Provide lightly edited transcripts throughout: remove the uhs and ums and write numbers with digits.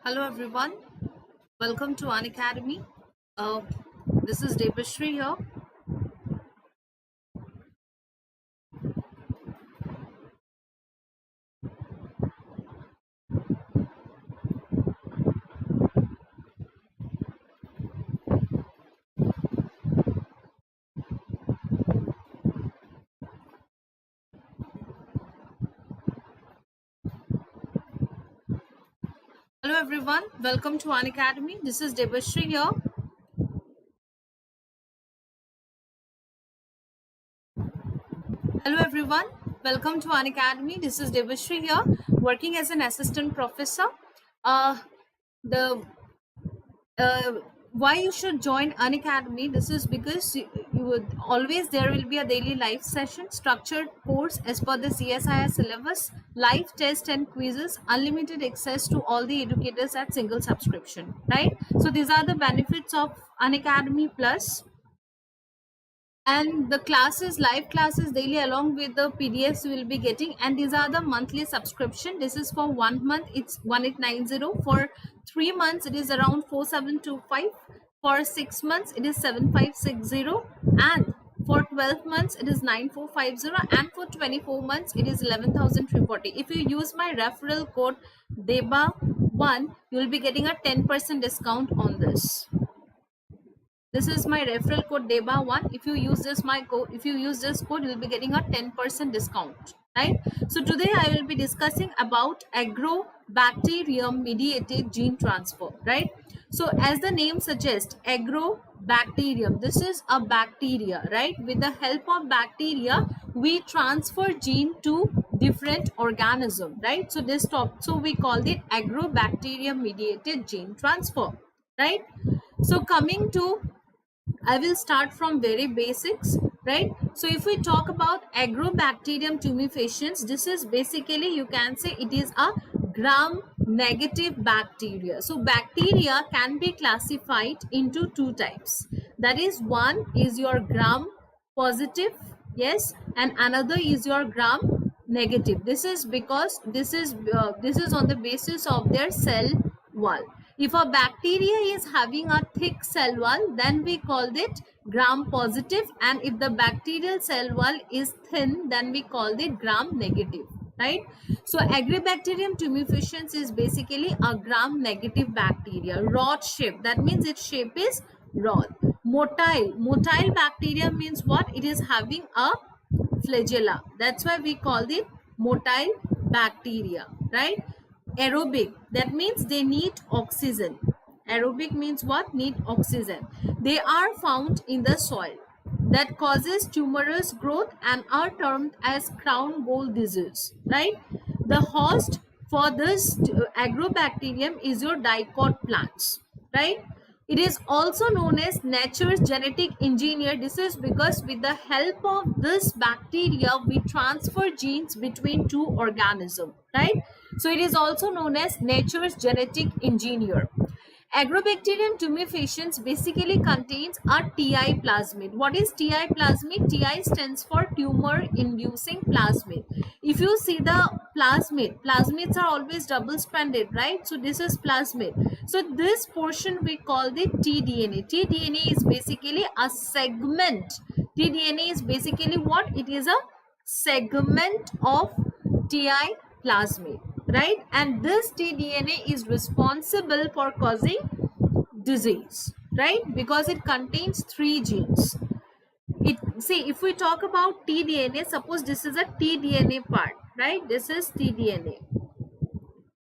Hello everyone, welcome to Unacademy. This is Debashree here. Hello everyone, welcome to Unacademy. This is Debashree here. Hello everyone, welcome to Unacademy. This is Debashree here, working as an assistant professor. The why you should join Unacademy? This is because you would always there will be a daily live session, structured course as per the CSIR syllabus, live test and quizzes, unlimited access to all the educators at single subscription. Right? So these are the benefits of Unacademy Plus. And the classes, live classes daily along with the PDFs you will be getting, and these are the monthly subscription. This is for 1 month, it's 1890. For 3 months it is around 4725. For 6 months it is 7560, and for 12 months it is 9450, and for 24 months it is 11340. If you use my referral code DEBA1, you will be getting a 10% discount on this. This is my referral code DEBA1. If you use this code, you'll be getting a 10% discount. Right? So today I will be discussing about Agrobacterium mediated gene transfer. Right? So as the name suggests, Agrobacterium. This is a bacteria. Right? With the help of bacteria, we transfer gene to different organism. Right? So so we called it Agrobacterium mediated gene transfer. Right? So coming to, I will start from very basics, right? So if we talk about Agrobacterium Tumifaciens, this is basically, you can say it is a gram-negative bacteria. So bacteria can be classified into two types. That is, one is your gram-positive, yes, and another is your gram-negative. This is because this is on the basis of their cell wall. If a bacteria is having a thick cell wall, then we call it gram positive, and if the bacterial cell wall is thin, then we call it gram negative. Right? So Agrobacterium tumifaciens is basically a gram negative bacteria. Rod shape, that means its shape is rod. Motile bacteria means what? It is having a flagella. That's why we call it motile bacteria. Right? Aerobic, that means they need oxygen. Aerobic means what? Need oxygen. They are found in the soil, that causes tumorous growth and are termed as crown gall disease. Right? The host for this agrobacterium is your dicot plants. Right? It is also known as nature's genetic engineer. This is because with the help of this bacteria, we transfer genes between two organisms. Right? So it is also known as nature's genetic engineer. Agrobacterium tumifaciens basically contains a TI plasmid. What is TI plasmid? TI stands for tumor-inducing plasmid. If you see the plasmids are always double-stranded, right? So this is plasmid. So this portion we call the tDNA. tDNA is basically a segment. tDNA is basically what? It is a segment of TI plasmid. Right? And this tDNA is responsible for causing disease, right? Because it contains 3 genes. See, if we talk about tDNA, suppose this is a tDNA part, right? This is tDNA.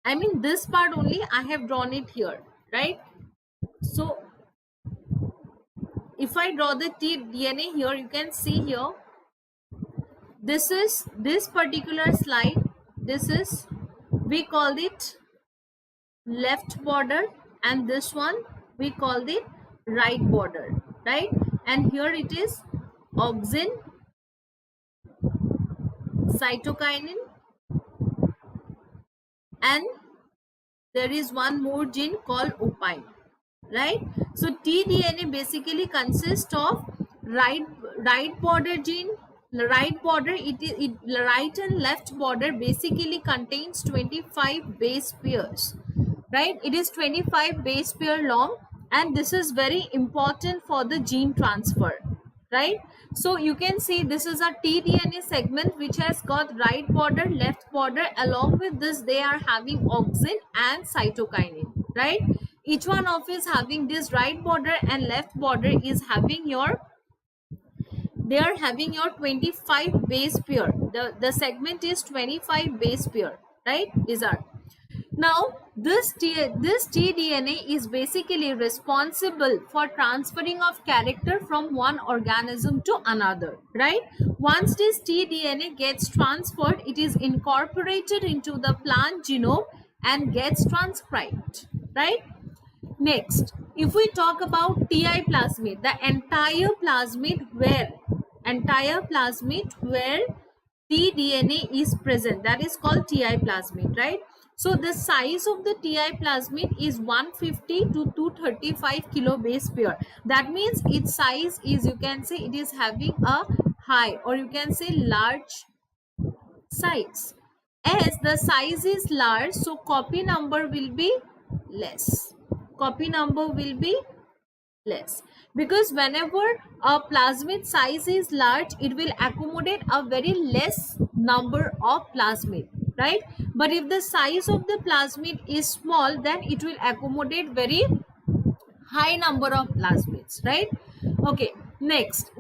I mean, this part only I have drawn it here, right? So if I draw the tDNA here, you can see here, this is this particular slide, this is, we call it left border, and this one we call it right border, right? And here it is auxin, cytokinin, and there is one more gene called opine. Right? So tDNA basically consists of right border gene. Right border, right and left border basically contains 25 base pairs. right? It is 25 base pair long, and this is very important for the gene transfer, right? So you can see this is a tDNA segment which has got right border, left border. Along with this, they are having auxin and cytokinin, right? Each one of is having this right border and left border is having your, they are having your 25 base pair. The segment is 25 base pair, right? These are. Now, this tDNA is basically responsible for transferring of character from one organism to another, right? Once this tDNA gets transferred, it is incorporated into the plant genome and gets transcribed, right? Next, if we talk about TI plasmid, the entire plasmid where tDNA is present, that is called TI plasmid, right? So the size of the TI plasmid is 150 to 235 kilo base pair. That means its size is, you can say, it is having a high, or you can say large size. As the size is large, so copy number will be less. Copy number will be less, because whenever a plasmid size is large, it will accommodate a very less number of plasmid, right? But if the size of the plasmid is small, then it will accommodate very high number of plasmids, right? Okay, next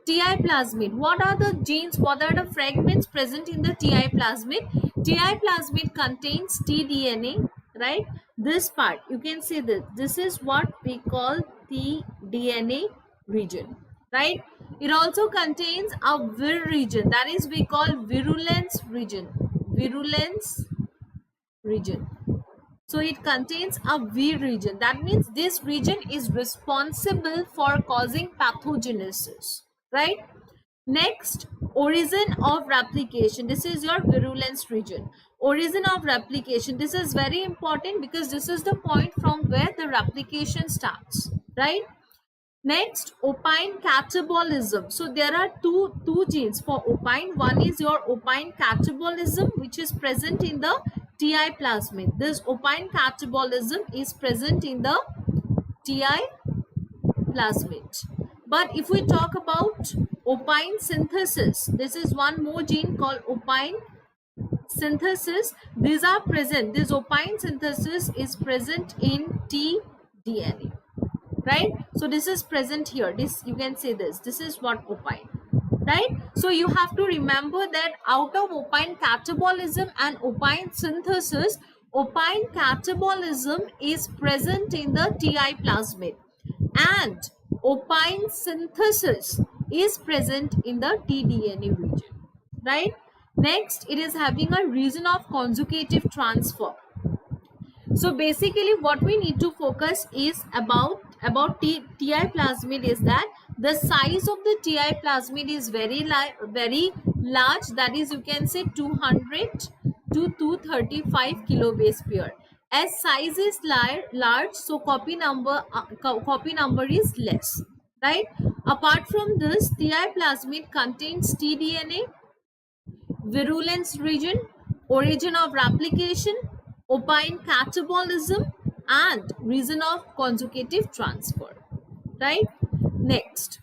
TI plasmid. What are the genes, what are the fragments present in the TI plasmid? TI plasmid contains tDNA, right? This part, you can see this is what we call the DNA region, right? It also contains a vir region, that is we call virulence region. So it contains a V region. That means this region is responsible for causing pathogenesis, right? Next, origin of replication. This is your virulence region. Origin of replication. This is very important because this is the point from where the replication starts, right? Next, opine catabolism. So there are two genes for opine. One is your opine catabolism, which is present in the TI plasmid. This opine catabolism is present in the TI plasmid. But if we talk about opine synthesis, this is one more gene called opine synthesis. These are present. This opine synthesis is present in tDNA. Right? So this is present here. This, you can say this is what opine, right? So you have to remember that out of opine catabolism and opine synthesis, opine catabolism is present in the TI plasmid and opine synthesis is present in the tDNA region, right? Next, it is having a region of conjugative transfer. So basically what we need to focus is about TI plasmid is that the size of the TI plasmid is very large, that is you can say 200 to 235 kilo base pair. As size is large, so copy number is less, right? Apart from this, TI plasmid contains tDNA, virulence region, origin of replication, opine catabolism, and region of conjugative transfer, right? Next,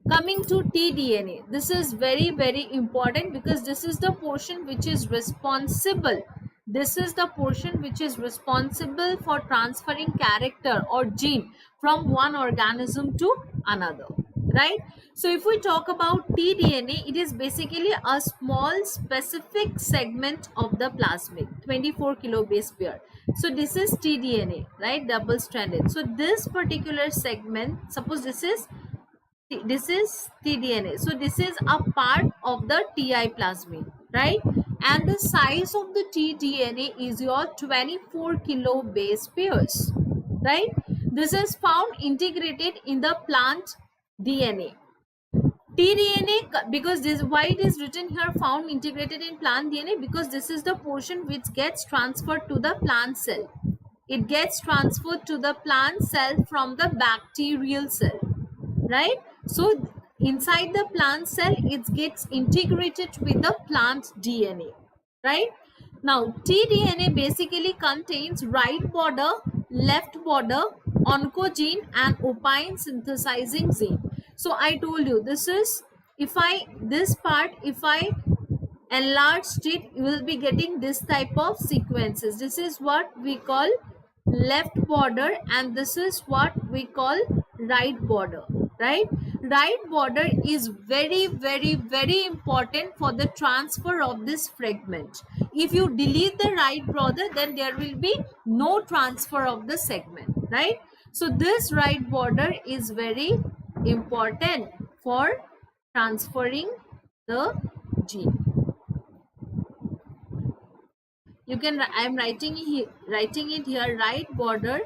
coming to tDNA, this is very important because this is the portion which is responsible. This is the portion which is responsible for transferring character or gene from one organism to another, right? So if we talk about tDNA, it is basically a small specific segment of the plasmid, 24 kilo base pair. So this is tDNA, right? Double stranded. So this particular segment, suppose this is tDNA. So this is a part of the TI plasmid, right? And the size of the tDNA is your 24 kilo base pairs, right? This is found integrated in the plant DNA. tDNA, because this, why it is written here found integrated in plant DNA, because this is the portion which gets transferred to the plant cell. It gets transferred to the plant cell from the bacterial cell, right? So inside the plant cell, it gets integrated with the plant DNA, right? Now, tDNA basically contains right border, left border, oncogene and opine synthesizing gene. So I told you this is, if I enlarged it, you will be getting this type of sequences. This is what we call left border and this is what we call right border, right? Right border is very, very, very important for the transfer of this fragment. If you delete the right border, then there will be no transfer of the segment, right? So this right border is very important for transferring the gene. You can, I am writing it here, right border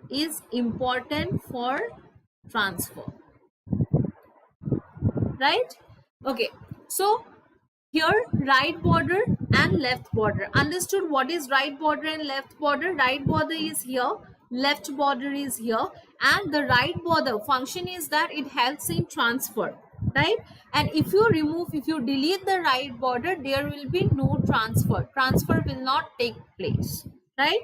is important for transfer, right? Okay, so here right border and left border, understood what is right border and left border? Right border is here, left border is here, and the right border function is that it helps in transfer, right? And if you delete the right border, there will be no transfer will not take place, right?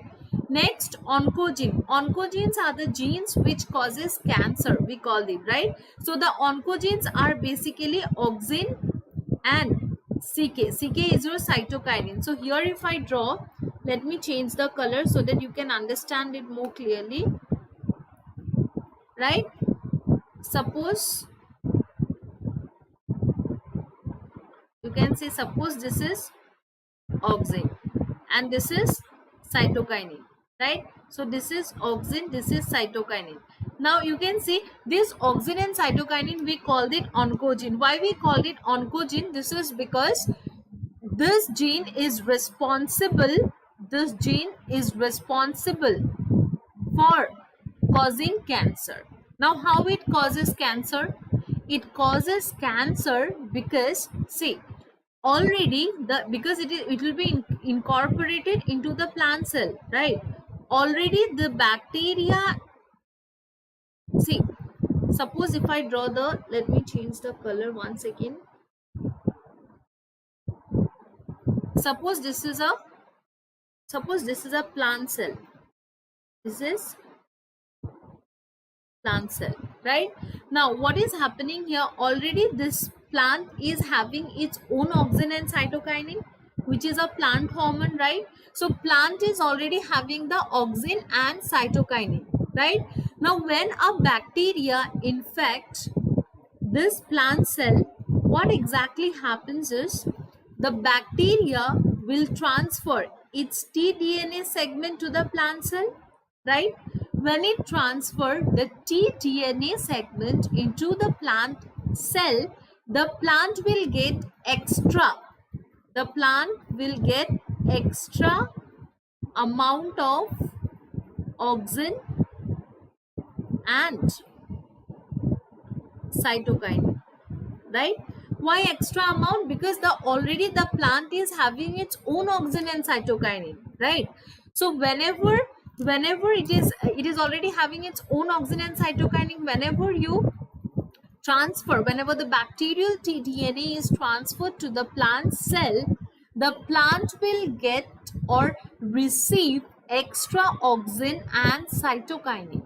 Next, oncogene. Oncogenes are the genes which causes cancer, we call it, right? So the oncogenes are basically auxin and CK. CK is your cytokinin. So here if I draw, let me change the color so that you can understand it more clearly, right? Suppose you can say, suppose this is auxin and this is cytokinin, right? So this is auxin, this is cytokinin. Now you can see this auxin and cytokinin, we called it oncogene. Why we called it oncogene? This is because this gene is responsible for causing cancer. Now how it causes cancer? It causes cancer because, see, already because it will be incorporated into the plant cell, right? Already the bacteria, see, suppose if I draw the, let me change the color once again. Suppose this is a plant cell. This is plant cell, right? Now what is happening here? Already this plant is having its own auxin and cytokinin, which is a plant hormone, right? So plant is already having the auxin and cytokinin, right? Now when a bacteria infects this plant cell, what exactly happens is the bacteria will transfer its tDNA segment to the plant cell, right? When it transfers the tDNA segment into the plant cell, the plant will get extra amount of auxin and cytokinin, right? Why extra amount? Because already the plant is having its own auxin and cytokinin, right? So whenever it is already having its own auxin and cytokinin, whenever the bacterial tDNA is transferred to the plant cell, the plant will get or receive extra auxin and cytokinin,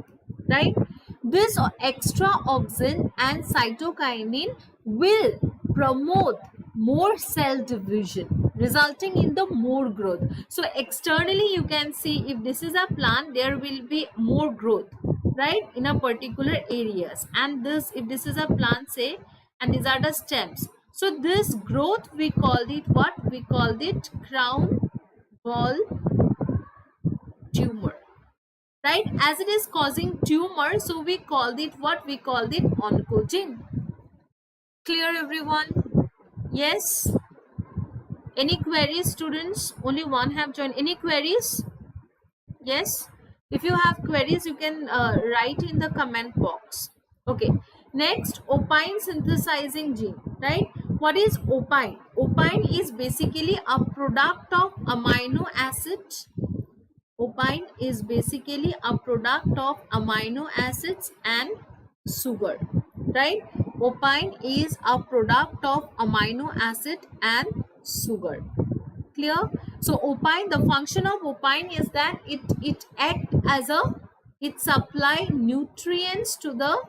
right? This extra auxin and cytokinin will promote more cell division, resulting in the more growth. So externally you can see, if this is a plant, there will be more growth, right, in a particular areas. And this, if this is a plant, say, and these are the stems, so this growth we called it what? We called it crown gall tumor, right? As it is causing tumor, so we called it what? We called it oncogene. Clear, everyone? Yes? Any queries, students? Only one have joined. Any queries? Yes? If you have queries, you can write in the comment box. Okay. Next, opine synthesizing gene, right? What is opine? Opine is basically a product of amino acids. Opine is basically a product of amino acids and sugar, right? Opine is a product of amino acid and sugar. Clear? So opine, the function of opine is that it act as a, it supply nutrients to the,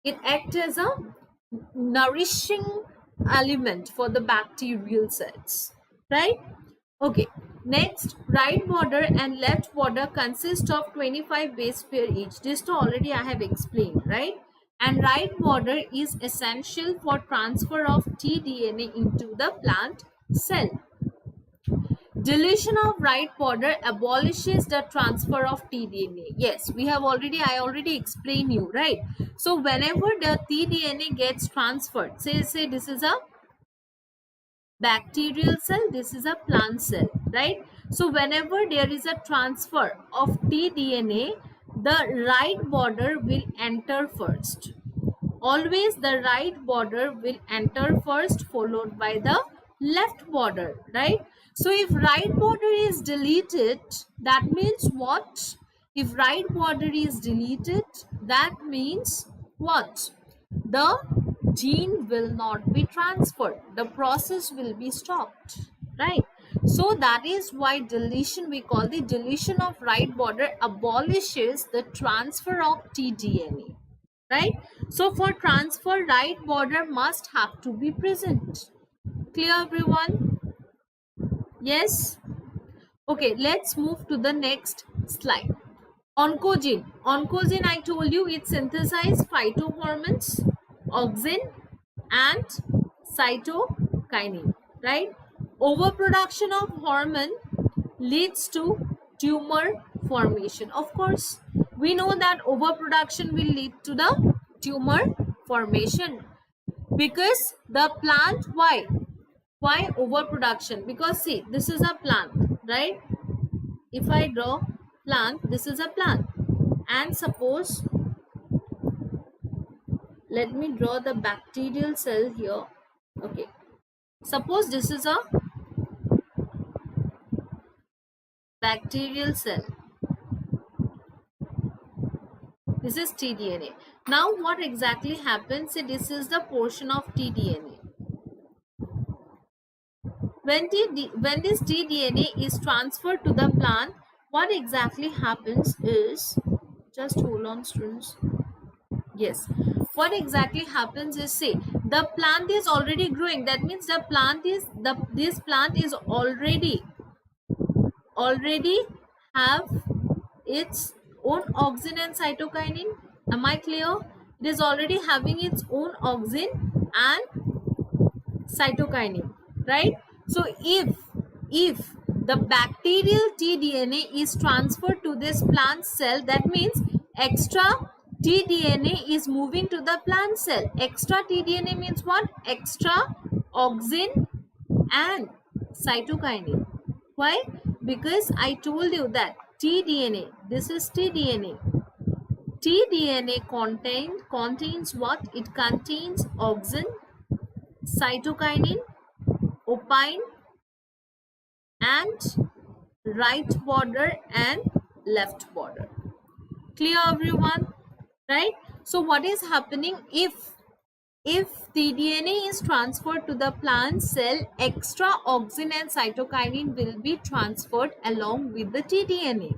it act as a nourishing element for the bacterial cells, right? Okay, next, right border and left border consist of 25 base pair each. This to already I have explained, right? And right border is essential for transfer of tDNA into the plant cell. Deletion of right border abolishes the transfer of tDNA. Yes, we have already, I already explained you, right? So whenever the tDNA gets transferred, say this is a bacterial cell, this is a plant cell, right? So whenever there is a transfer of tDNA, the right border will enter first. Always the right border will enter first, followed by the left border, right? So if right border is deleted, that means what? If right border is deleted, that means what? The gene will not be transferred, the process will be stopped, right? So that is why deletion, we call the deletion of right border abolishes the transfer of tDNA, right? So for transfer, right border must have to be present. Clear, everyone? Yes. Okay, let's move to the next slide. Oncogene. Oncogene, I told you, it synthesizes phytohormones, auxin and cytokinin, right? Overproduction of hormone leads to tumor formation. Of course, we know that overproduction will lead to the tumor formation, because the plant, why overproduction? Because see, this is a plant, right? If I draw plant, this is a plant, and suppose, let me draw the bacterial cell here. Okay, suppose this is a bacterial cell, this is tDNA. Now what exactly happens? See, this is the portion of tDNA. When this tDNA is transferred to the plant, what exactly happens is, just hold on students. Yes, what exactly happens is, say the plant is already growing, that means the plant is this plant is already have its own auxin and cytokinin. Am I clear? It is already having its own auxin and cytokinin, right? So if the bacterial tDNA is transferred to this plant cell, that means extra tDNA is moving to the plant cell. Extra tDNA means what? Extra auxin and cytokinin. Why? Because I told you that tDNA, this is tDNA. tDNA contains what? It contains auxin, cytokinin, opine and right border and left border. Clear, everyone? Right? So what is happening if the DNA is transferred to the plant cell, extra auxin and cytokinin will be transferred along with the tDNA.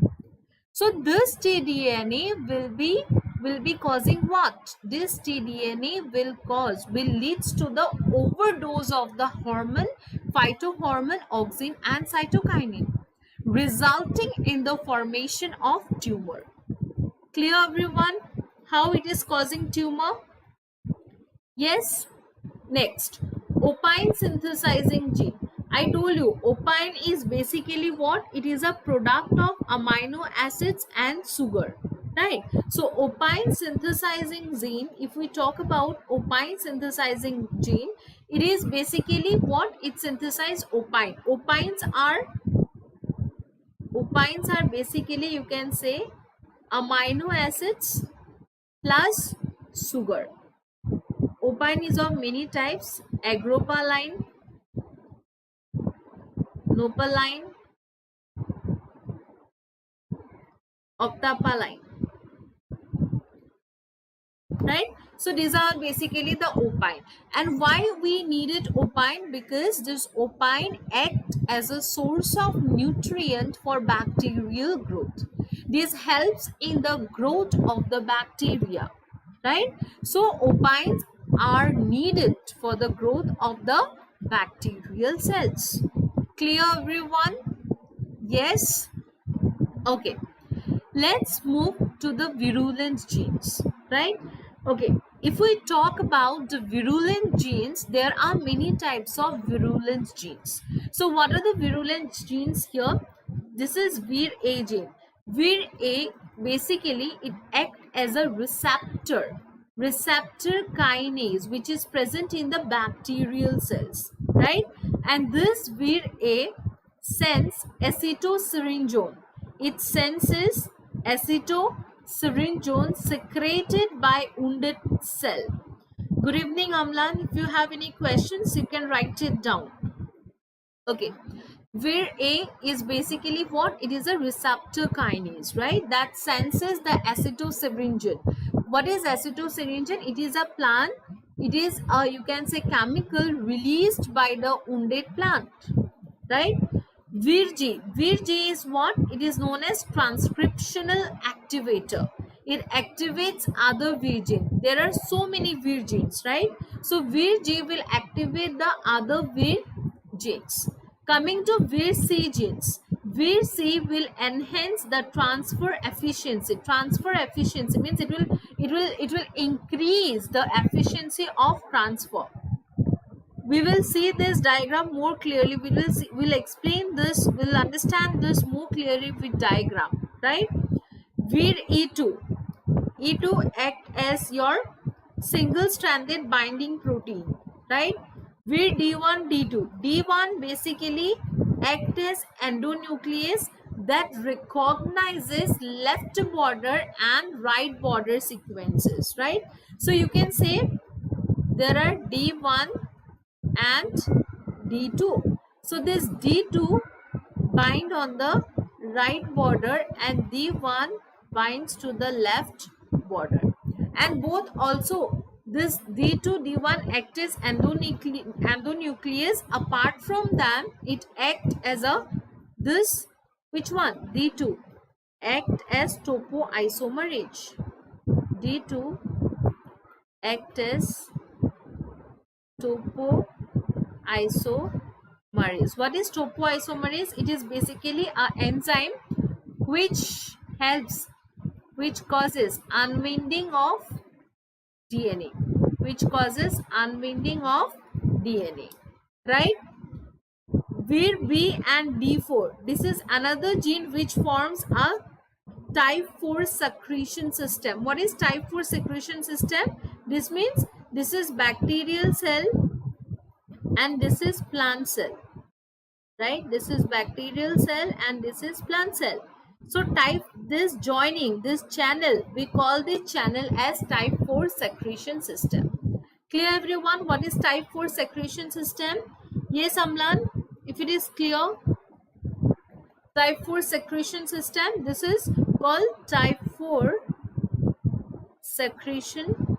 So this tDNA will be causing what? This tDNA will leads to the overdose of the hormone, phytohormone, auxin and cytokinin, resulting in the formation of tumor. Clear, everyone? How it is causing tumor? Yes. Next, opine synthesizing gene. I told you opine is basically what? It is a product of amino acids and sugar, right? So opine synthesizing gene, if we talk about opine synthesizing gene, it is basically what? It synthesizes opine. Opines are basically, you can say, amino acids plus sugar. Opine is of many types: agropaline, nopaline, octapaline. right? So these are basically the opine. And why we needed opine? Because this opine act as a source of nutrient for bacterial growth. This helps in the growth of the bacteria, right? So opines are needed for the growth of the bacterial cells. Clear, everyone? Yes. Okay, let's move to the virulence genes, right? Okay, if we talk about the virulent genes, there are many types of virulence genes. So what are the virulence genes here? This is vir A gene. Vir A, basically it acts as a receptor kinase, which is present in the bacterial cells, right? And this vir A sense acetylsyringone. It senses acetylsyringone secreted by wounded cell. Good evening, Amlan. If you have any questions, you can write it down. Okay. Vir A is basically what? It is a receptor kinase, right? That senses the acetylsyringone. What is acetylsyringone? It is a plant. It is a, you can say, chemical released by the wounded plant, right? Vir G is what? It is known as transcriptional activator. It activates other Vir gene. There are so many Vir genes, right? So Vir G will activate the other Vir genes. Coming to Vir C genes, Vir C will enhance the transfer efficiency. Transfer efficiency means it will increase the efficiency of transfer. We will see this diagram more clearly. We'll explain this, we'll understand this more clearly with diagram, right? Vir E2. E2 act as your single stranded binding protein, right? Vir D1, D2. D1 basically act as endonuclease that recognizes left border and right border sequences, right? So you can say there are D1 and D2. So this D2 bind on the right border and D1 binds to the left border. And both also this D2, D1 act as endonuclease. Apart from them, it act as a this, which one? D2 act as topoisomerase. D2 act as topoisomerase. What is topoisomerase? It is basically an enzyme which causes unwinding of DNA, right? Vir B and D4. This is another gene which forms a type 4 secretion system. What is type 4 secretion system? This means this is bacterial cell and this is plant cell, right? This is bacterial cell and this is plant cell. So this joining, this channel, we call the channel as type 4 secretion system. Clear, everyone? What is type 4 secretion system? Yes, Amlan, if it is clear. Type 4 secretion system, this is called type 4 secretion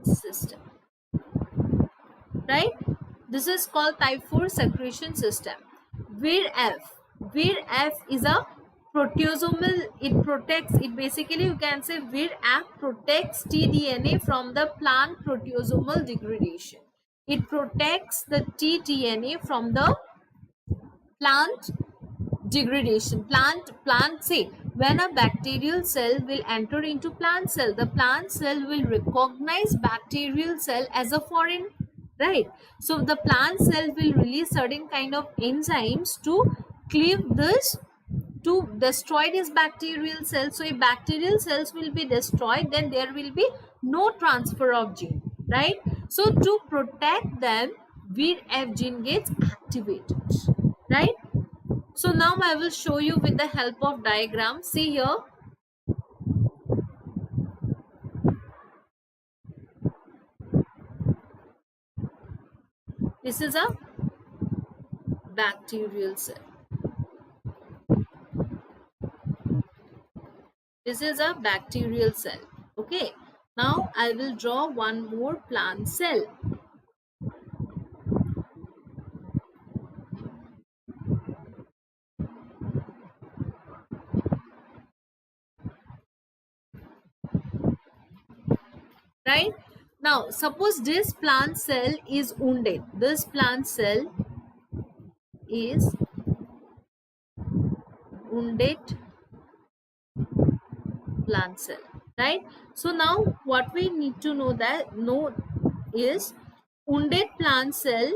system, right? This is called type 4 secretion system. Vir F is a proteasomal. It protects, it basically, you can say Vir F protects tDNA from the plant proteasomal degradation. It protects the tDNA from the plant degradation. Plant say when a bacterial cell will enter into plant cell, the plant cell will recognize bacterial cell as a foreign, right? So the plant cell will release certain kind of enzymes to cleave this, to destroy this bacterial cell. So if bacterial cells will be destroyed, then there will be no transfer of gene, right? So to protect them, Vir F gene gets activated, right? So now I will show you with the help of diagram. See here. This is a bacterial cell. This is a bacterial cell. Okay. Now I will draw one more plant cell. Right. Now suppose this plant cell is wounded. This plant cell is wounded plant cell. Right. So now what we need to know is wounded plant cell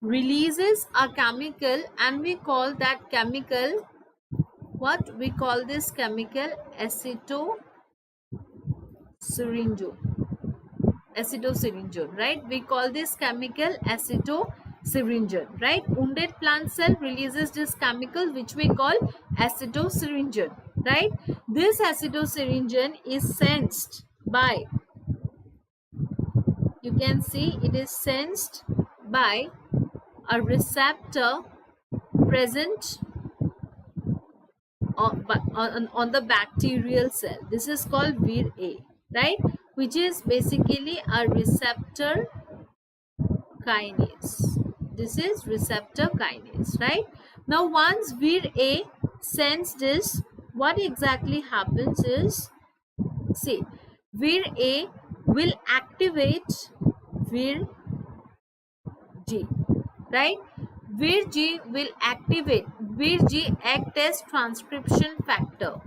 releases a chemical, and we call that chemical, what we call this chemical, acetosyringone, right? We call this chemical acetosyringone, right? Wounded plant cell releases this chemical which we call acetosyringone, right? This acetosyringone is sensed by, you can see it is sensed by a receptor present on the bacterial cell. This is called Vir-A, right? Which is basically a receptor kinase. This is receptor kinase, right? Now once Vir-A sends this, what exactly happens is, see, Vir-A will activate Vir-G, right? Vir-G will activate. Vir-G act as transcription factor.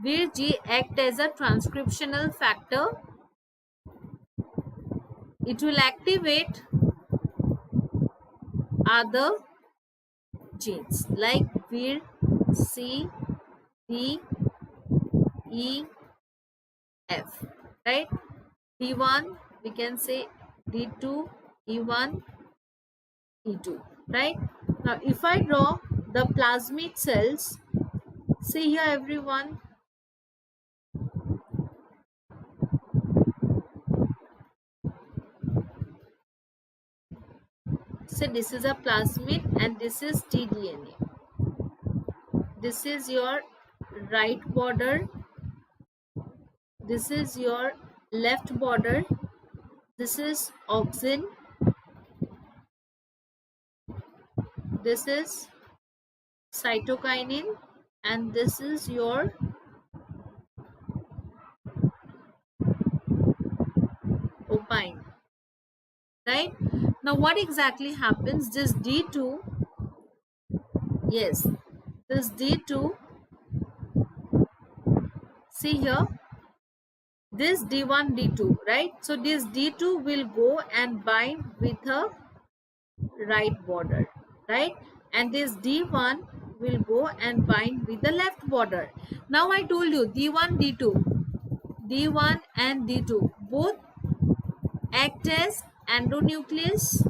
Vir-G act as a transcriptional factor. It will activate other genes like Vir, C, D, E, F, right? D1, we can say D2, E1, E2, right? Now if I draw the plasmid cells, see here everyone, so this is a plasmid and this is tDNA. This is your right border, this is your left border, this is auxin, this is cytokinin, and this is your opine, right? Now what exactly happens, this D2, yes, this D2, see here, this D1, D2, right? So this D2 will go and bind with a right border, right? And this D1 will go and bind with the left border. Now I told you D1 and D2 both act as endonuclease,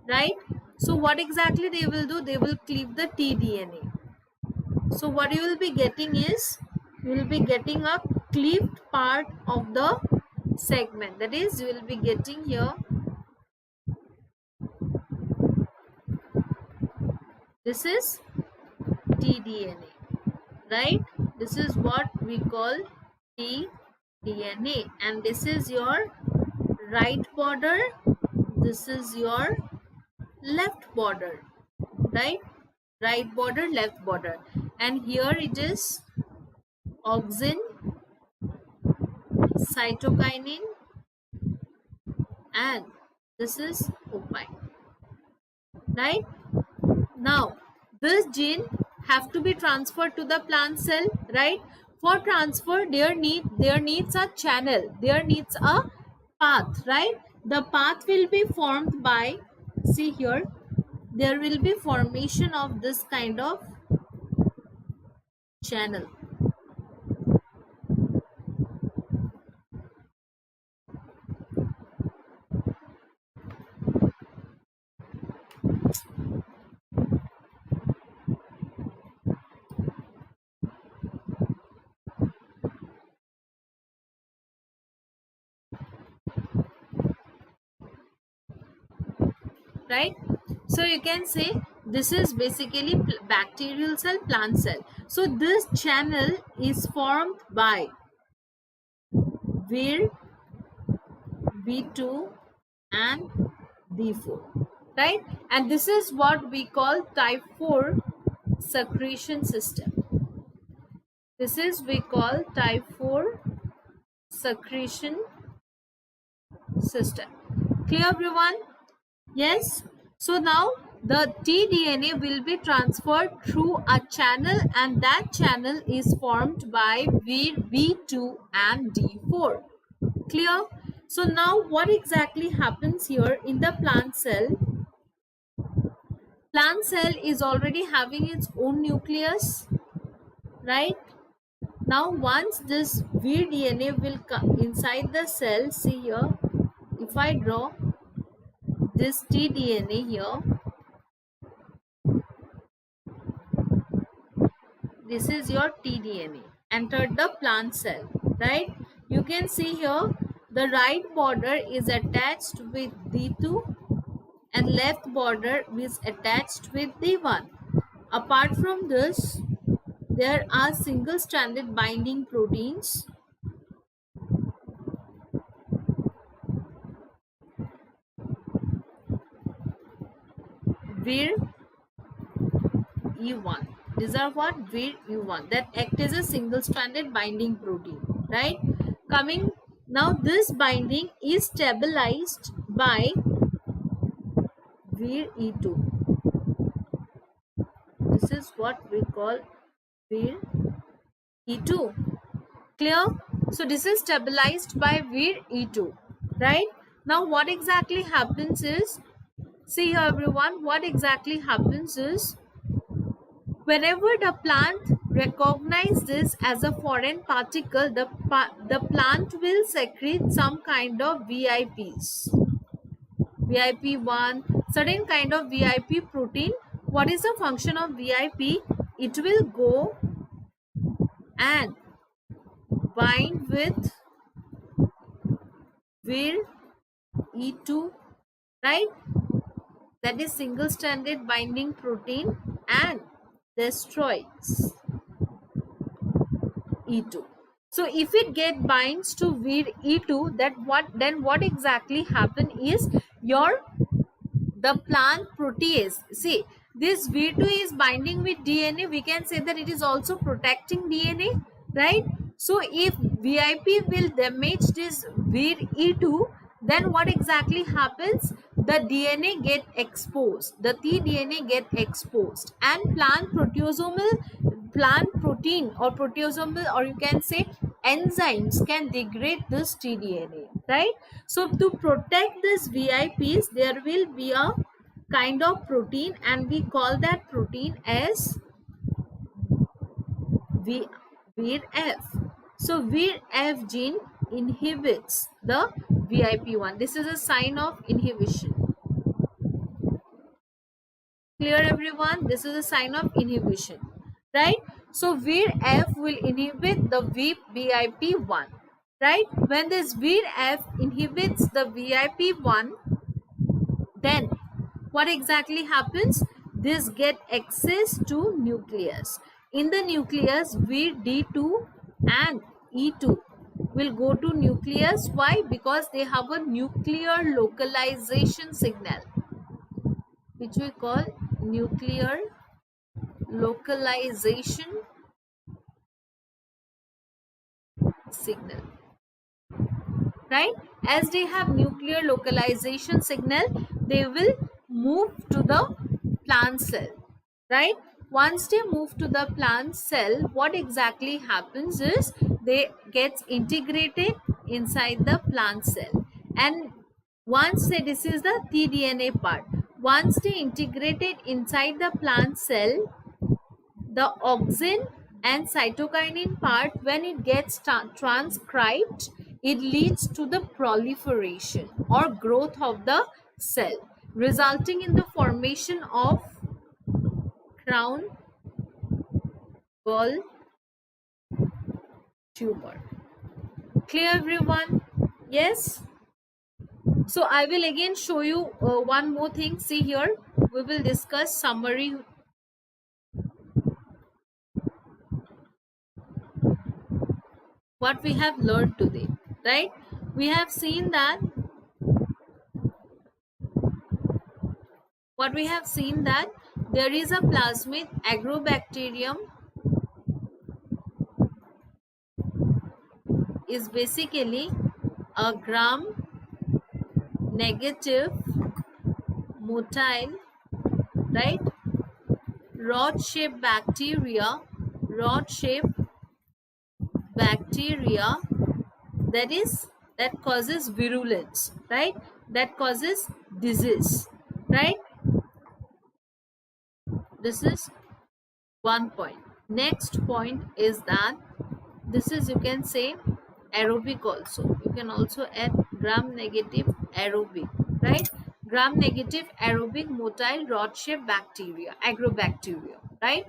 right? So what exactly they will do, they will cleave the tDNA. So what you will be getting is, you will be getting a cleaved part of the segment, that is you will be getting here, this is tDNA, right? This is what we call tDNA, and this is your right border, this is your left border, right? Right border, left border, and here it is auxin, cytokinin, and this is opine, right? Now this gene have to be transferred to the plant cell, right? For transfer there needs a channel, there needs a path, right? The path will be formed by, see here, there will be formation of this kind of channel, right? So you can say This is basically bacterial cell, plant cell. So this channel is formed by Vir, V2 and D4, right? And this is what we call type 4 secretion system. This is we call type 4 secretion system. Clear everyone? Yes. So now the tDNA will be transferred through a channel, and that channel is formed by V2 and D4. Clear? So now what exactly happens here in the plant cell? Plant cell is already having its own nucleus, right? Now once this vDNA will come inside the cell, see here, if I draw this tDNA here, this is your tDNA entered the plant cell, right? You can see here the right border is attached with D2 and left border is attached with D1. Apart from this, there are single stranded binding proteins Vir E1. These are what? Vir E1 that act as a single stranded binding protein, right? Coming now, this binding is stabilized by Vir E2. This is what we call Vir E2. Clear? So this is stabilized by Vir E2, right? Now what exactly happens is, see here everyone, what exactly happens is, whenever the plant recognizes this as a foreign particle, the plant will secrete some kind of VIPs. VIP1, certain kind of VIP protein. What is the function of VIP? It will go and bind with Vir E2, right? That is single stranded binding protein, and destroys E2. So if it binds to Vir E2, then what exactly happen is the plant protease. See, this V2 is binding with DNA. We can say that it is also protecting DNA, right? So if VIP will damage this Vir E2, then what exactly happens? The DNA get exposed, the tDNA get exposed, and plant protein or proteasomal, or you can say enzymes, can degrade this tDNA, right? So to protect this VIPs, there will be a kind of protein, and we call that protein as VIR-F. So VIR-F gene inhibits the VIP1. This is a sign of inhibition. Clear everyone? This is a sign of inhibition, right? So VIR-F will inhibit the VIP1, right? When this VIR-F inhibits the VIP1, then what exactly happens? This get access to nucleus. In the nucleus, VD2 and E2 will go to nucleus. Why? Because they have a nuclear localization signal, which we call nuclear localization signal, right? As they have nuclear localization signal, they will move to the plant cell, right? Once they move to the plant cell, what exactly happens is they get integrated inside the plant cell, and once this is the tDNA part, once they integrated inside the plant cell, the auxin and cytokinin part, when it gets transcribed, it leads to the proliferation or growth of the cell, resulting in the formation of crown gall tumor. Clear everyone? Yes. So I will again show you one more thing. See here, we will discuss summary. What we have learned today, right? We have seen that there is a plasmid Agrobacterium is basically a gram negative motile, right, rod shaped bacteria that causes virulence, right, that causes disease, right? This is one point. Next point is that this is, you can say, aerobic also. You can also add gram negative aerobic, right? Gram negative aerobic motile rod shaped bacteria, agrobacterium, right?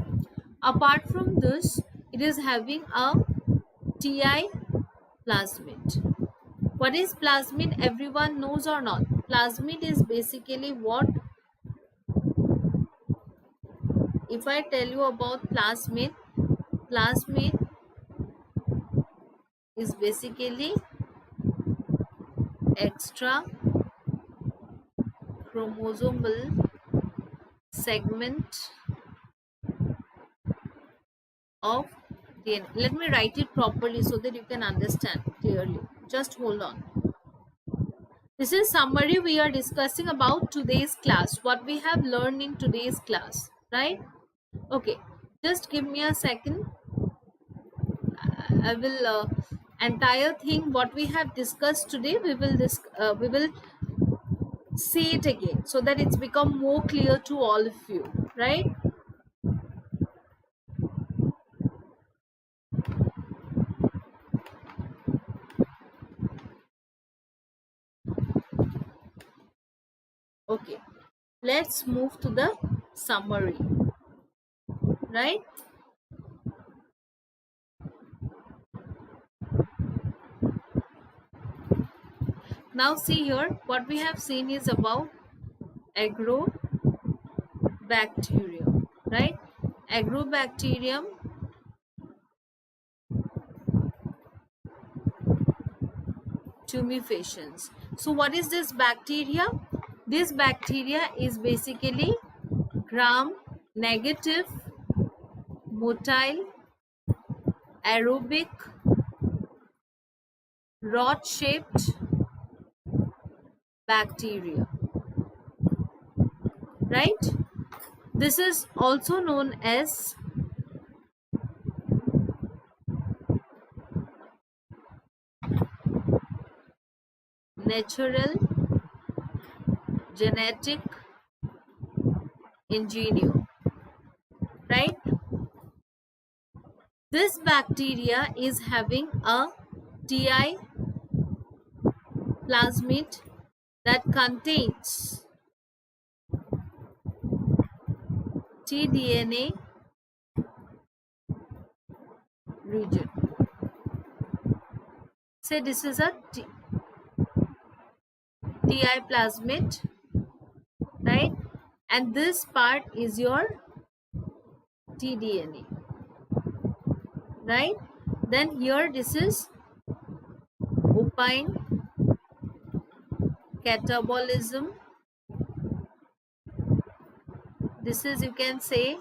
Apart from this, it is having a TI plasmid. What is plasmid? Everyone knows or not? Plasmid is basically what? If I tell you about plasmid is basically extra chromosomal segment of DNA. Let me write it properly so that you can understand clearly. Just hold on. This is summary we are discussing about today's class, what we have learned in today's class, right? Okay, just give me a second. I will entire thing what we have discussed today, we will see it again so that it's become more clear to all of you, right? Okay, let's move to the summary, right? Now see here, what we have seen is about Agrobacterium, right? Agrobacterium Tumifaciens. So what is this bacteria? This bacteria is basically gram negative motile aerobic rod shaped bacteria, right? This is also known as natural genetic engineer, right? This bacteria is having a TI plasmid that contains tDNA region. Say this is a TI plasmid, right? And this part is your tDNA, right? Then here this is opine catabolism. This is, you can say,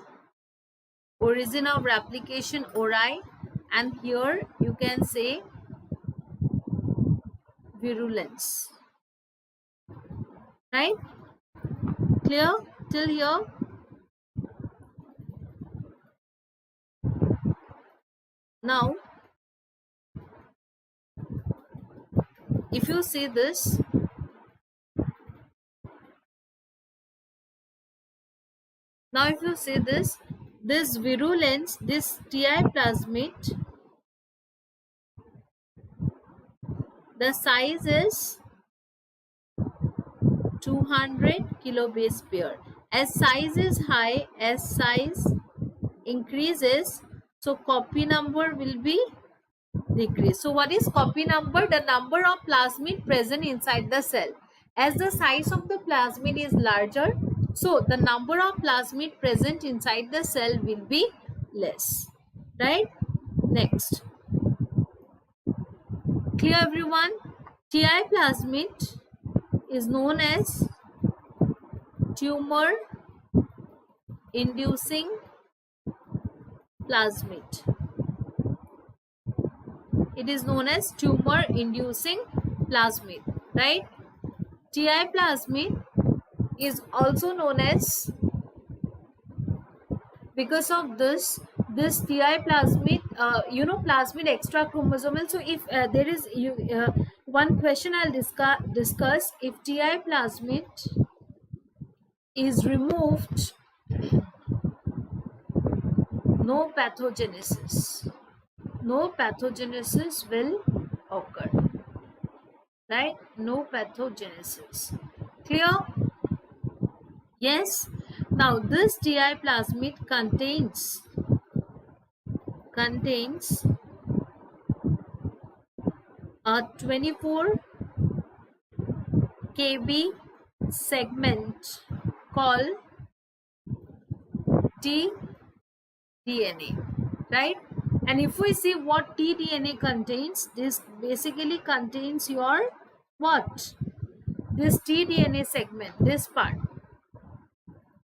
origin of replication ori, and here you can say virulence, right? Clear till here? Now if you see this, this virulence, this TI plasmid, the size is 200 kilobase pair. As size is high, as size increases, so copy number will be decreased. So what is copy number? The number of plasmid present inside the cell. As the size of the plasmid is larger, So the number of plasmid present inside the cell will be less, right? Next, clear everyone? TI plasmid is known as tumor inducing plasmid. It is known as tumor inducing plasmid, right? TI plasmid is also known as, because of this TI plasmid, plasmid extra chromosomal. So if there is one question I'll discuss, if TI plasmid is removed, no pathogenesis will occur, right? No pathogenesis. Clear? Yes. Now this TI plasmid contains a 24 kb segment called tDNA, right? And if we see what tDNA contains, this basically contains your what? This tDNA segment, this part.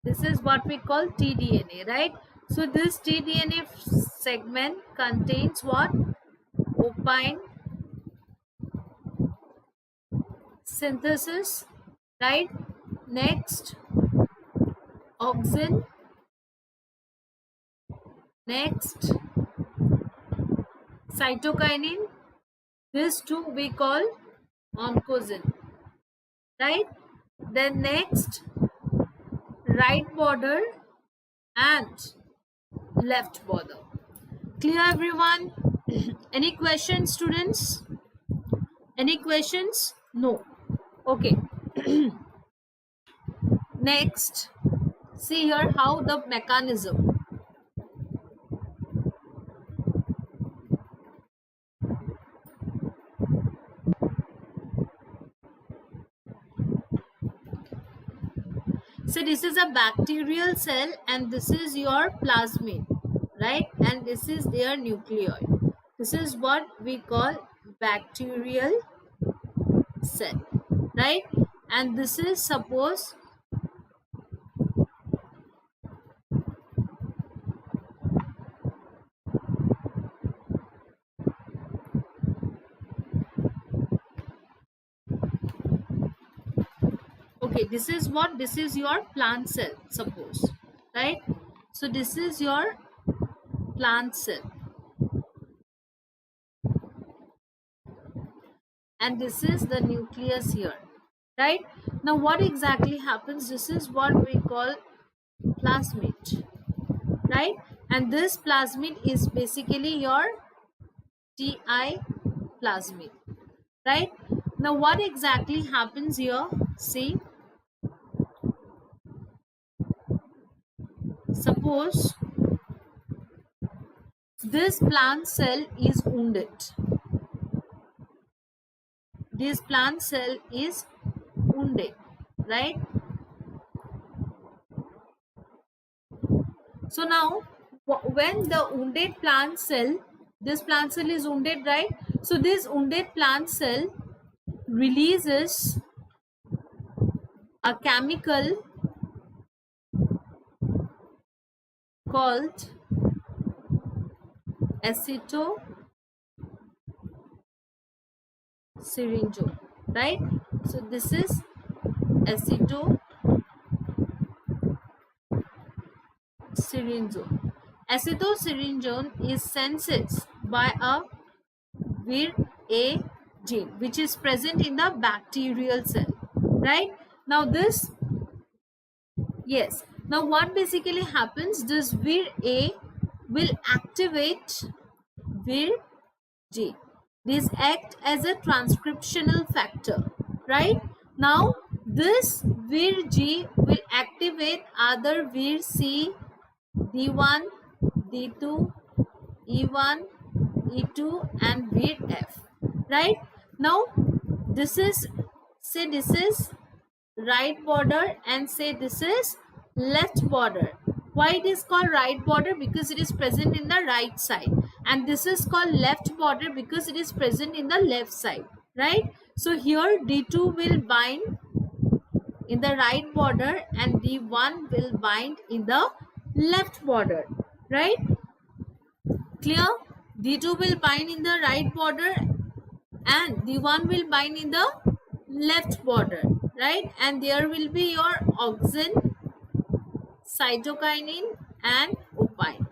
This is what we call tDNA, right? So this tDNA segment contains what? Opine synthesis, right? Next, auxin. Next, cytokinin. This two we call oncosin, right? Then next, right border and left border. Clear everyone? Any questions, students? Any questions? No. Okay. Next, see here how the mechanism. So this is a bacterial cell and this is your plasmid, right? And this is their nucleoid. This is what we call bacterial cell, right? And this is suppose okay, this is what? This is your plant cell, suppose, right? So this is your plant cell and this is the nucleus here, right? Now what exactly happens? This is what we call plasmid, right? And this plasmid is basically your TI plasmid, right? Now what exactly happens here? See, suppose this plant cell is wounded. This plant cell is wounded, right? So now when the wounded plant cell, this plant cell is wounded, right? So this wounded plant cell releases a chemical called acetosyringone, right? So this is acetosyringone. Acetosyringone is sensed by a Vir-A gene which is present in the bacterial cell, right? Now this, yes, now what basically happens, this Vir-A will activate Vir-G. This act as a transcriptional factor, right? Now this Vir-G will activate other Vir-C, D1, D2, E1, E2 and Vir-F, right? Now this is, say this is right border and say this is left border. Why it is called right border? Because it is present in the right side. And this is called left border because it is present in the left side, right? So here D2 will bind in the right border and D1 will bind in the left border, right? Clear? D2 will bind in the right border and D1 will bind in the left border, right? And there will be your auxin, cytokinin and opine,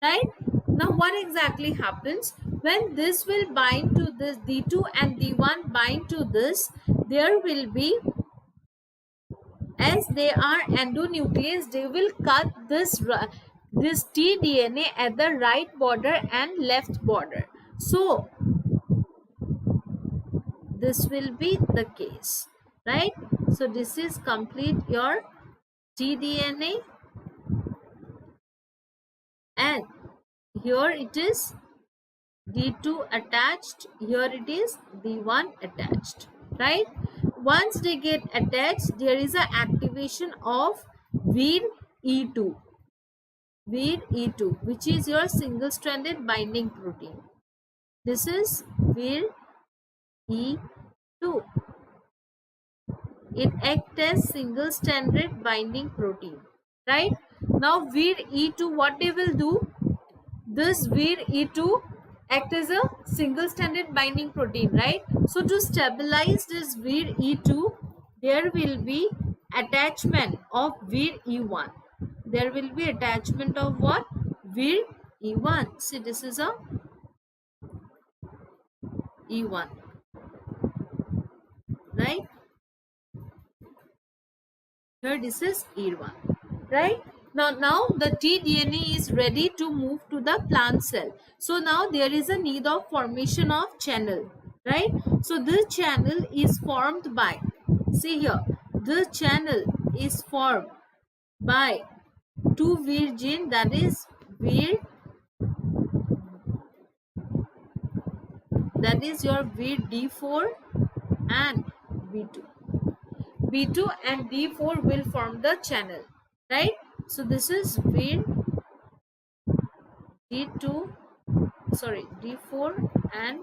right? Now what exactly happens when this will bind to this, D2 and D1 bind to this, there will be, as they are endonuclease, they will cut this tDNA at the right border and left border. So this will be the case, right? So this is complete your tDNA, and here it is D2 attached, here it is D1 attached, right? Once they get attached, there is an activation of VIR-E2, VIR-E2, which is your single-stranded binding protein. This is VIR-E2. It acts as single-stranded binding protein, right? Now VIR-E2, what they will do? This VIR-E2 act as a single-stranded binding protein, right? So to stabilize this VIR-E2, there will be attachment of VIR-E1. There will be attachment of what? VIR-E1. See, this is a E1, right? Here this is E1, right? Now the tDNA is ready to move to the plant cell. So now there is a need of formation of channel, right? So this channel is formed by, see here, the channel is formed by two VIR gene, that is VIR, that is your VIR D4 and B2. B2 and D4 will form the channel, right? So this is VIR D2, sorry, D4 and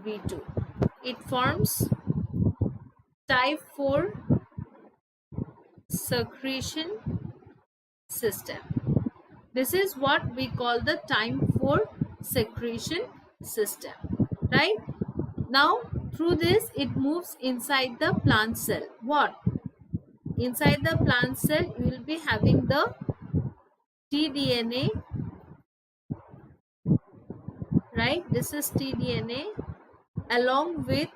B2. It forms type 4 secretion system. This is what we call the type 4 secretion system, right? Now through this it moves inside the plant cell. What? Inside the plant cell you will be having the tDNA, right? This is tDNA along with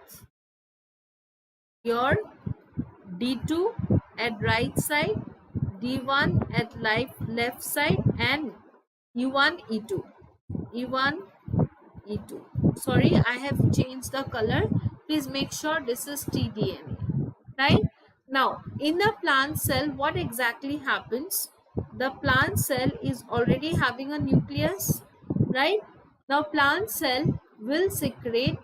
your D2 at right side, D1 at left side, and E1, E2. E1, E2. Sorry, I have changed the color. Please make sure this is tDNA, right? Now, in the plant cell, what exactly happens? The plant cell is already having a nucleus, right? Now, plant cell will secrete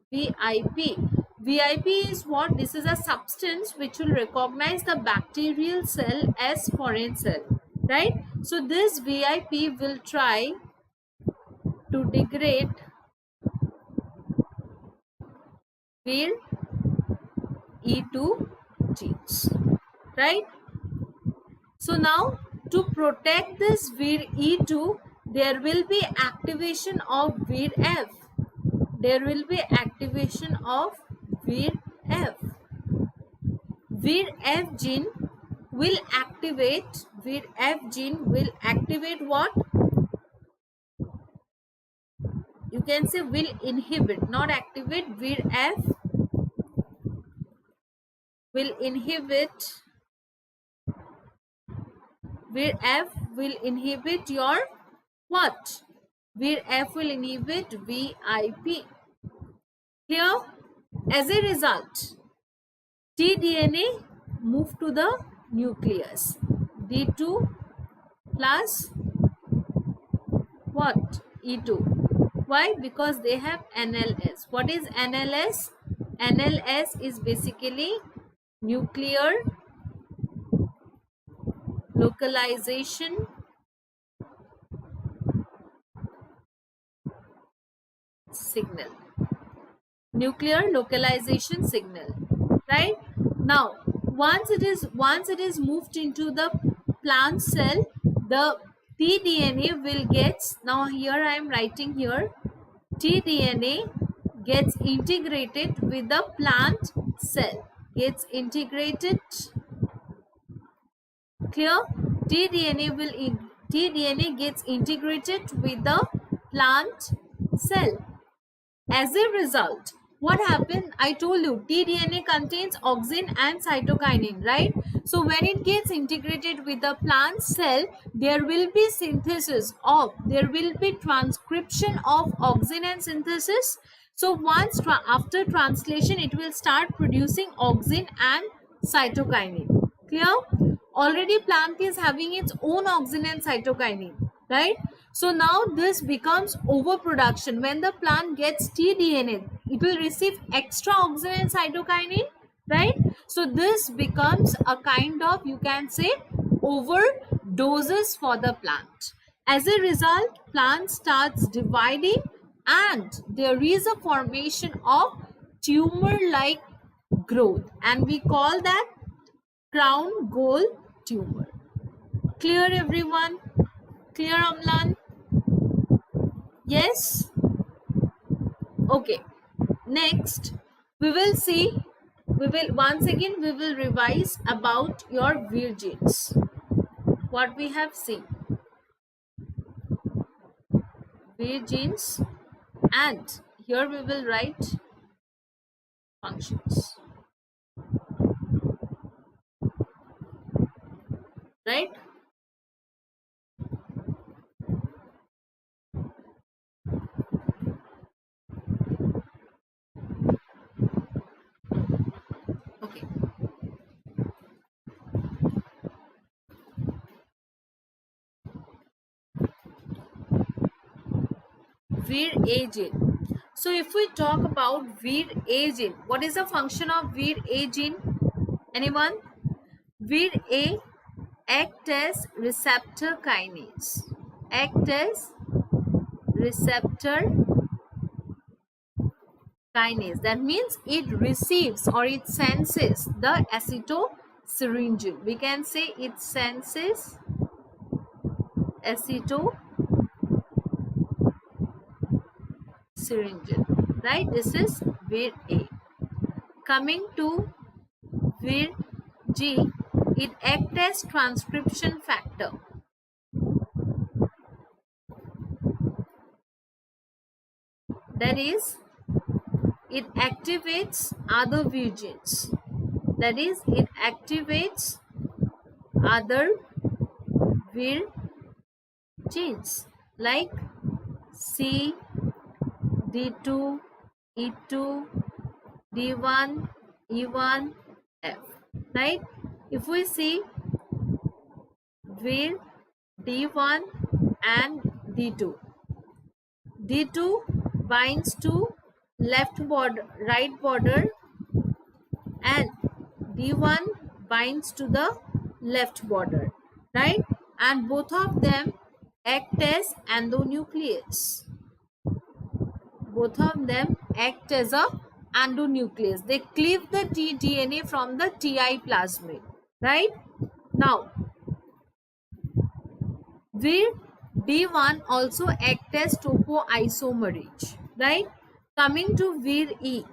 VIP. VIP is what? This is a substance which will recognize the bacterial cell as foreign cell, right? So, this VIP will try to degrade VIR-E2 genes, right? So now to protect this VIR-E2, there will be activation of VIR-F. There will be activation of VIR-F. VIR-F gene will activate, VIR-F gene will activate what? You can say will inhibit, not activate. VIR-F will inhibit, VIR-F will inhibit your what? VIR-F will inhibit VIP. Here, as a result, tDNA move to the nucleus. D2 plus what? E2. Why? Because they have NLS. What is NLS? NLS is basically nuclear localization signal. Nuclear localization signal, right? Now once it is moved into the plant cell, the tDNA will get, now here I am writing here, tDNA gets integrated with the plant cell, gets integrated, clear? tDNA gets integrated with the plant cell. As a result, what happened? I told you tDNA contains auxin and cytokinin, right? So when it gets integrated with the plant cell, there will be transcription of auxin and synthesis. So once after translation, it will start producing auxin and cytokinin. Clear? Already plant is having its own auxin and cytokinin, right? So now this becomes overproduction. When the plant gets tDNA, it will receive extra auxin and cytokinin, right? So this becomes a kind of, you can say, overdoses for the plant. As a result, plant starts dividing and there is a formation of tumor-like growth, and we call that crown gall tumor. Clear everyone? Clear, Amlan? Yes? Okay. Next, we will see, we will revise about your Vir genes. What we have seen. Vir genes, and here we will write functions. Right? Okay. Vir A gene. So if we talk about Vir A gene, what is the function of Vir A gene? Anyone? Vir A act as receptor kinase. Act as receptor kinase. That means it receives or it senses the acetosyringin. We can say it senses acetosyringin. Right? This is Vir A. Coming to Vir G, it acts as transcription factor. That is, it activates other Vir genes. That is, it activates other Vir genes like C, D2, E2, D1, E1, F. Right? If we see Vir D1 and D2, D2 binds to left border, right border, and D1 binds to the left border, right? And both of them act as endonuclease. Both of them act as a endonuclease. They cleave the tDNA from the Ti plasmid, right? Now, Vir D1 also act as topoisomerase, right? Coming to Vir E.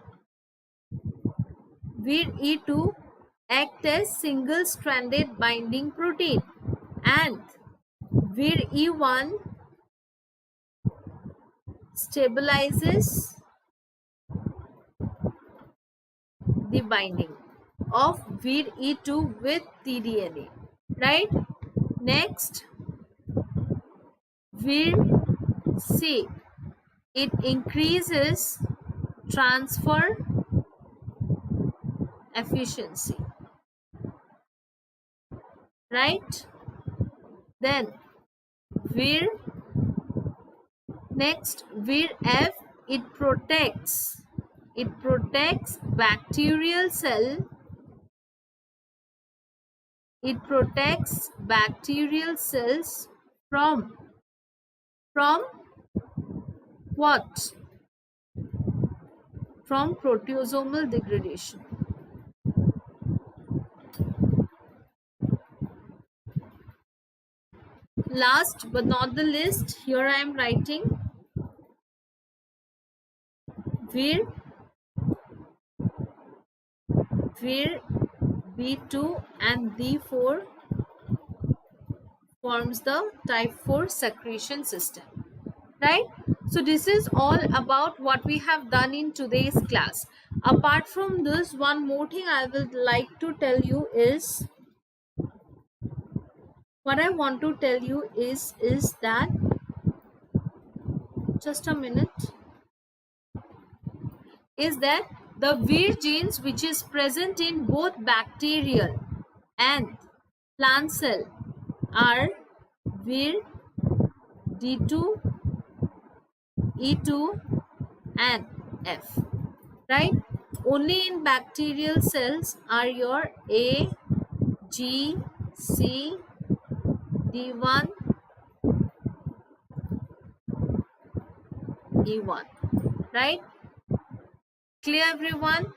Vir E2 act as single-stranded binding protein, and Vir E1 stabilizes the binding of Vir E2 with tDNA, right? Next, Vir C, it increases transfer efficiency, right? Then Vir F, it protects bacterial cell It protects bacterial cells from what? From proteasomal degradation. Last but not the least, here I am writing where B2 and D4 forms the type 4 secretion system, right? So this is all about what we have done in today's class. Apart from this, one more thing I would like to tell you is, what I want to tell you is that, just a minute, is that the Vir genes which is present in both bacterial and plant cell are Vir, D2, E2 and F, right? Only in bacterial cells are your A, G, C, D1, E1, right? Clear, everyone?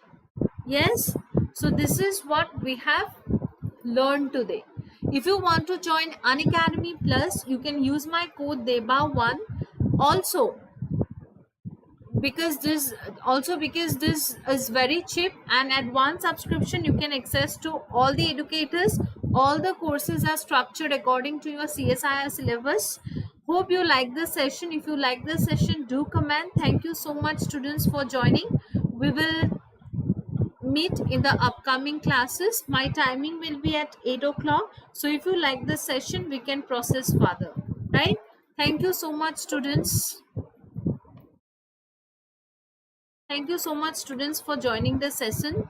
Yes. So this is what we have learned today. If you want to join Unacademy Plus, you can use my code DEBA1. Also because this is very cheap, and at one subscription you can access to all the educators. All the courses are structured according to your CSIR syllabus. Hope you like this session. If you like this session, do comment. Thank you so much, students, for joining. We will meet in the upcoming classes. My timing will be at 8 o'clock. So if you like this session, we can process further, right? Thank you so much, students. Thank you so much, students, for joining the session.